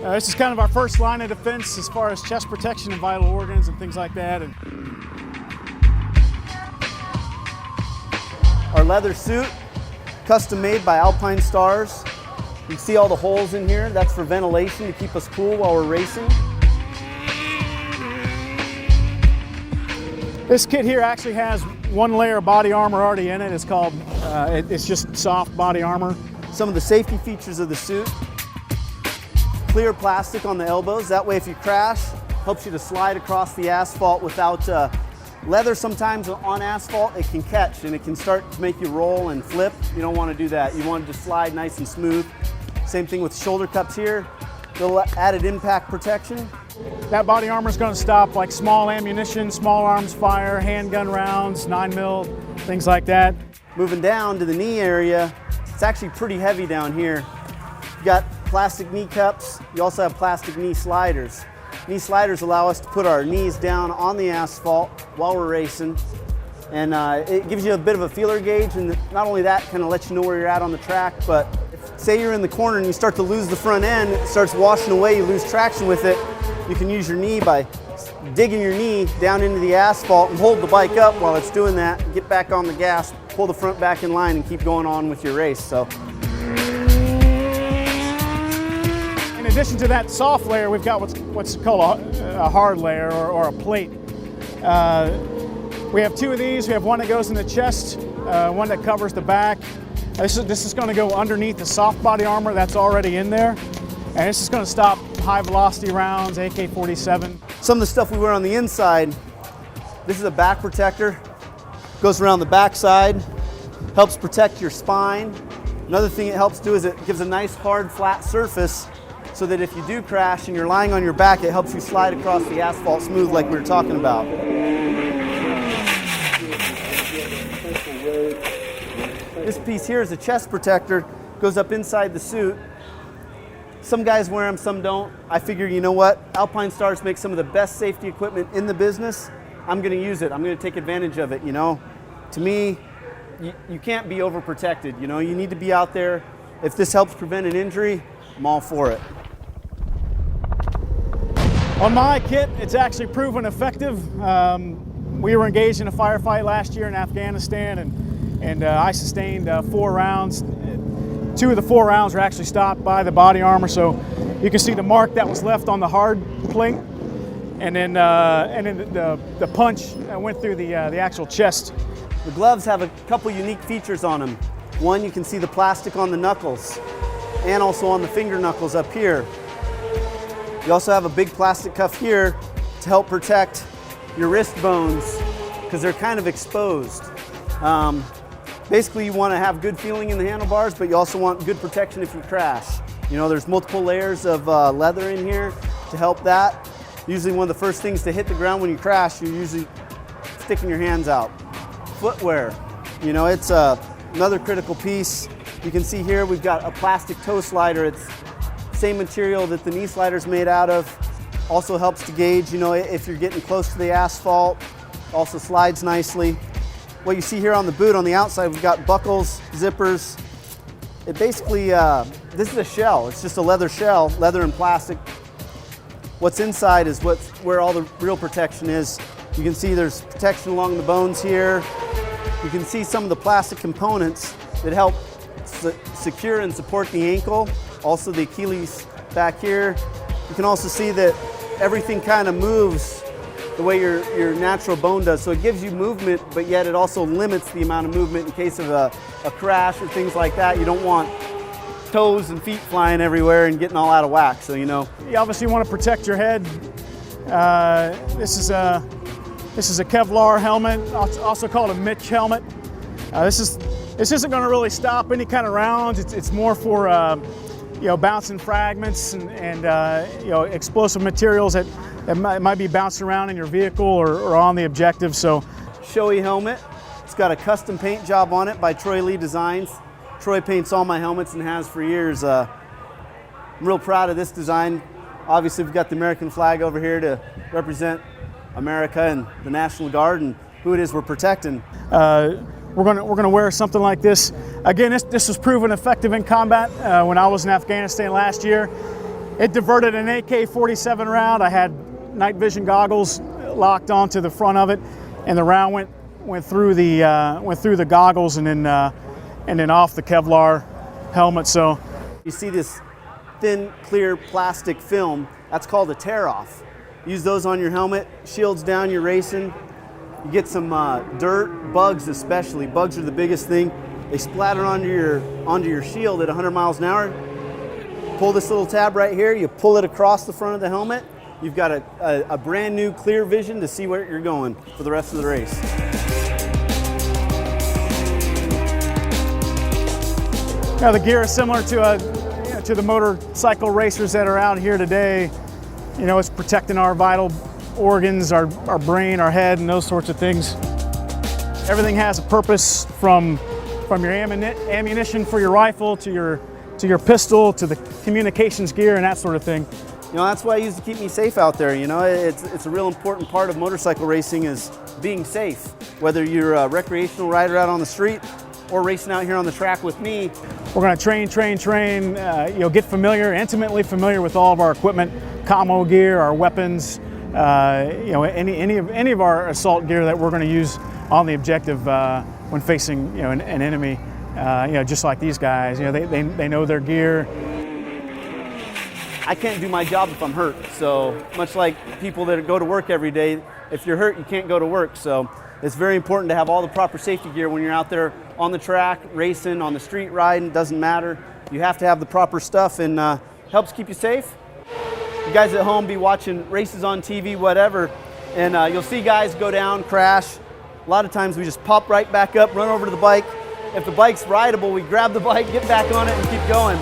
This is kind of our first line of defense as far as chest protection and vital organs and things like that. Our leather suit, custom made by Alpine Stars. You can see all the holes in here. That's for ventilation to keep us cool while we're racing. This kit here actually has one layer of body armor already in it. It's called, it's just soft body armor. Some of the safety features of the suit. Clear plastic on the elbows. That way if you crash, helps you to slide across the asphalt without leather. Sometimes on asphalt it can catch and it can start to make you roll and flip. You don't want to do that. You want to just slide nice and smooth. Same thing with shoulder cups here. Little added impact protection. That body armor is going to stop like small ammunition, small arms fire, handgun rounds, 9mm, things like that. Moving down to the knee area, it's actually pretty heavy down here. You got plastic knee cups. You also have plastic knee sliders. Knee sliders allow us to put our knees down on the asphalt while we're racing. And it gives you a bit of a feeler gauge, and not only that, kind of lets you know where you're at on the track, but say you're in the corner and you start to lose the front end, it starts washing away, you lose traction with it, you can use your knee by digging your knee down into the asphalt and hold the bike up while it's doing that, get back on the gas, pull the front back in line and keep going on with your race. So. In addition to that soft layer, we've got what's called a hard layer or a plate. We have two of these. We have one that goes in the chest, one that covers the back. This is going to go underneath the soft body armor that's already in there. And this is going to stop high velocity rounds, AK-47. Some of the stuff we wear on the inside, this is a back protector. Goes around the back side, helps protect your spine. Another thing it helps do is it gives a nice hard flat surface so that if you do crash and you're lying on your back, it helps you slide across the asphalt smooth like we were talking about. This piece here is a chest protector, goes up inside the suit. Some guys wear them, some don't. I figure, you know what? Alpine Stars makes some of the best safety equipment in the business. I'm gonna use it, I'm gonna take advantage of it, you know? To me, you can't be overprotected, you know? You need to be out there. If this helps prevent an injury, I'm all for it. On my kit, it's actually proven effective. We were engaged in a firefight last year in Afghanistan, and I sustained 4 rounds. 2 of the 4 rounds were actually stopped by the body armor, so you can see the mark that was left on the hard plate, and then the punch went through the actual chest. The gloves have a couple unique features on them. One, you can see the plastic on the knuckles, and also on the finger knuckles up here. You also have a big plastic cuff here to help protect your wrist bones because they're kind of exposed. Basically, you want to have good feeling in the handlebars, but you also want good protection if you crash. You know, there's multiple layers of leather in here to help that. Usually one of the first things to hit the ground when you crash, you're usually sticking your hands out. Footwear, you know, it's another critical piece. You can see here we've got a plastic toe slider. It's same material that the knee slider's made out of. Also helps to gauge, you know, if you're getting close to the asphalt. Also slides nicely. What you see here on the boot on the outside, we've got buckles, zippers. It basically, this is a shell. It's just a leather shell, leather and plastic. What's inside is where all the real protection is. You can see there's protection along the bones here. You can see some of the plastic components that help secure and support the ankle. Also the Achilles back here. You can also see that everything kind of moves the way your natural bone does. So it gives you movement, but yet it also limits the amount of movement in case of a crash or things like that. You don't want toes and feet flying everywhere and getting all out of whack, so you know. You obviously want to protect your head. This is a Kevlar helmet, also called a Mitch helmet. This isn't going to really stop any kind of rounds. It's more for you know, bouncing fragments and you know, explosive materials that might be bouncing around in your vehicle or on the objective. So, Shoei Helmet. It's got a custom paint job on it by Troy Lee Designs. Troy paints all my helmets and has for years. I'm real proud of this design. Obviously, we've got the American flag over here to represent America and the National Guard and who it is we're protecting. We're gonna wear something like this. Again, this was proven effective in combat when I was in Afghanistan last year. It diverted an AK-47 round. I had night vision goggles locked onto the front of it, and the round went through the goggles and then off the Kevlar helmet. So you see this thin, clear plastic film. That's called a tear-off. Use those on your helmet. Shields down, you're racing. You get some dirt, bugs especially. Bugs are the biggest thing. They splatter onto your shield at 100 miles an hour. Pull this little tab right here. You pull it across the front of the helmet. You've got a brand new clear vision to see where you're going for the rest of the race. Now the gear is similar to the motorcycle racers that are out here today. You know, it's protecting our vital organs, our brain, our head, and those sorts of things. Everything has a purpose, from your ammunition for your rifle to your pistol to the communications gear and that sort of thing. You know, that's what I use to keep me safe out there. You know, it's a real important part of motorcycle racing is being safe. Whether you're a recreational rider out on the street or racing out here on the track with me. We're going to train, you know, get intimately familiar with all of our equipment, commo gear, our weapons, you know, any of our assault gear that we're going to use on the objective when facing, you know, an enemy. You know, just like these guys, you know, they know their gear. I can't do my job if I'm hurt. So much like people that go to work every day, if you're hurt, you can't go to work. So it's very important to have all the proper safety gear when you're out there on the track, racing, on the street riding, doesn't matter. You have to have the proper stuff, and helps keep you safe. You guys at home be watching races on TV, whatever, and you'll see guys go down, crash. A lot of times we just pop right back up, run over to the bike. If the bike's rideable, we grab the bike, get back on it, and keep going.